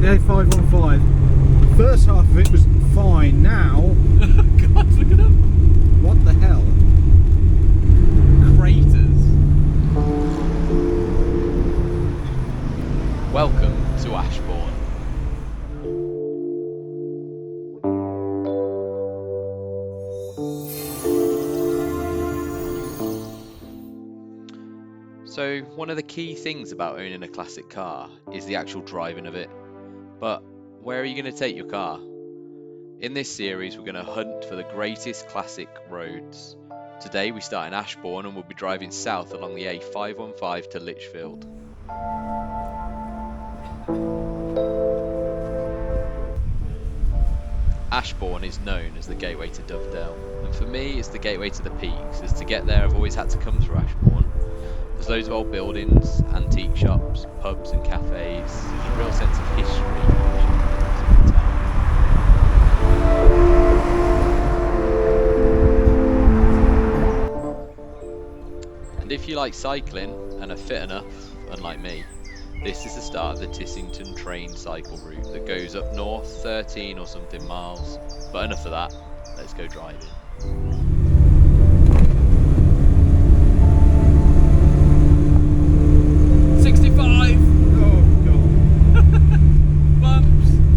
the A515. The first half of it was fine. Now, God, look at them. what the hell? Craters. Welcome to Ashbourne. So, one of the key things about owning a classic car is the actual driving of it. But where are you going to take your car? In this series, we're going to hunt for the greatest classic roads. Today we start in Ashbourne and we'll be driving south along the A515 to Lichfield. Ashbourne is known as the gateway to Dovedale, and for me it's the gateway to the peaks, as to get there I've always had to come through Ashbourne. There's loads of old buildings, antique shops, pubs and cafes. There's a real sense of history. And if you like cycling and are fit enough, unlike me, this is the start of the Tissington train cycle route that goes up north 13 or something miles. But enough of that, let's go driving.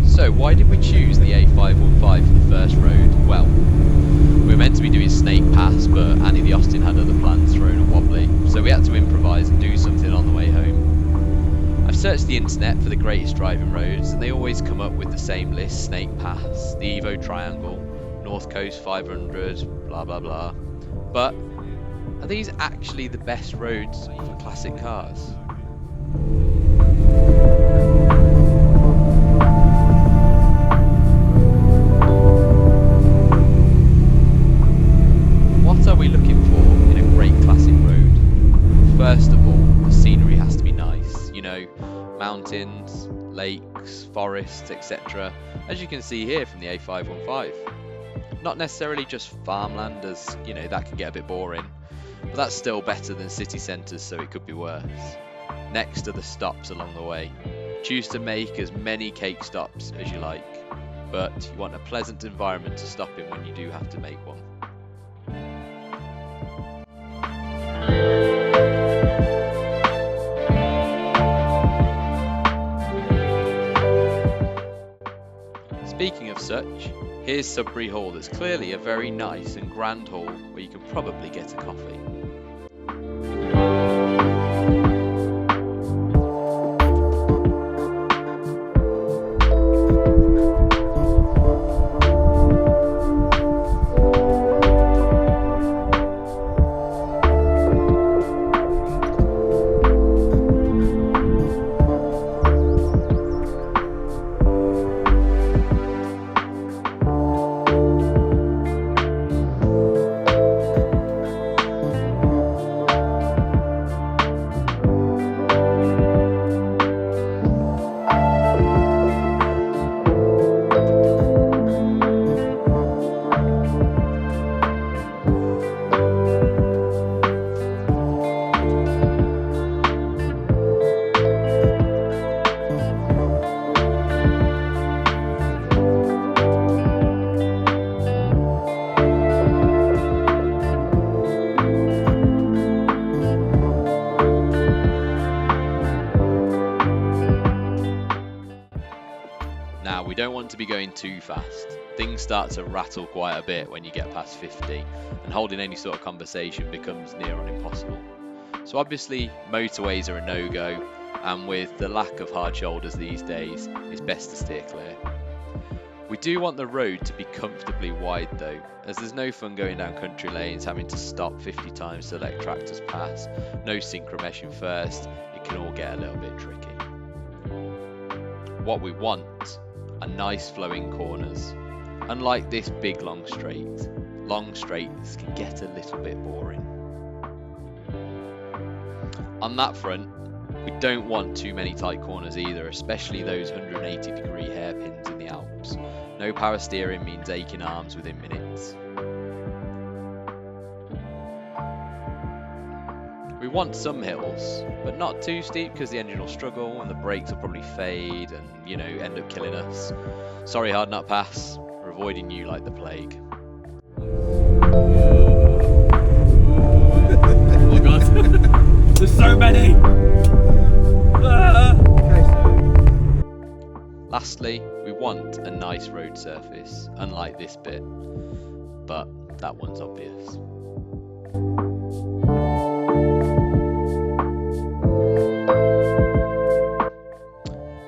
So why did we choose the A515 for the first road? Well, we were meant to be doing Snake Pass, but Annie the Austin had other plans thrown at wobbly, so we had to improvise and do something on the way home. I've searched the internet for the greatest driving roads, and they always come up with the same list: Snake Pass, the Evo Triangle, North Coast 500, blah blah blah. But are these actually the best roads for classic cars? What are we looking for in a great classic road? First of all, the scenery has to be nice. You know, mountains, lakes, forests, etc. As you can see here from the A515. Not necessarily just farmland, as, you know, that can get a bit boring. But that's still better than city centres, so it could be worse. Next are the stops along the way. Choose to make as many cake stops as you like. But you want a pleasant environment to stop in when you do have to make one. Speaking of such, here's Sudbury Hall. That's clearly a very nice and grand hall where you can probably get a coffee. Now, we don't want to be going too fast. Things start to rattle quite a bit when you get past 50, and holding any sort of conversation becomes near on impossible. So obviously, motorways are a no-go, and with the lack of hard shoulders these days, it's best to steer clear. We do want the road to be comfortably wide though, as there's no fun going down country lanes having to stop 50 times to let tractors pass, no synchro-meshing first, it can all get a little bit tricky. What we want are nice flowing corners. Unlike this big long straights can get a little bit boring. On that front, we don't want too many tight corners either, especially those 180-degree hairpins in the Alps. No power steering means aching arms within minutes. We We want some hills, but not too steep because the engine will struggle and the brakes will probably fade and, you know, end up killing us. Sorry, Hard Nut Pass, we're avoiding you like the plague. Oh my god, there's so many! Ah! Lastly, we want a nice road surface, unlike this bit, but that one's obvious.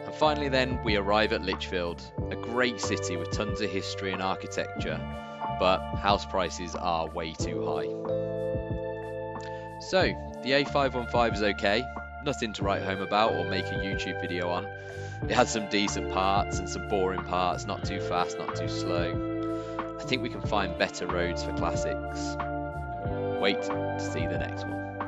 And finally then, we arrive at Lichfield, a great city with tons of history and architecture, but house prices are way too high. So, the A515 is okay, nothing to write home about or make a YouTube video on. It has some decent parts and some boring parts, not too fast, not too slow. I think we can find better roads for classics. Wait to see the next one.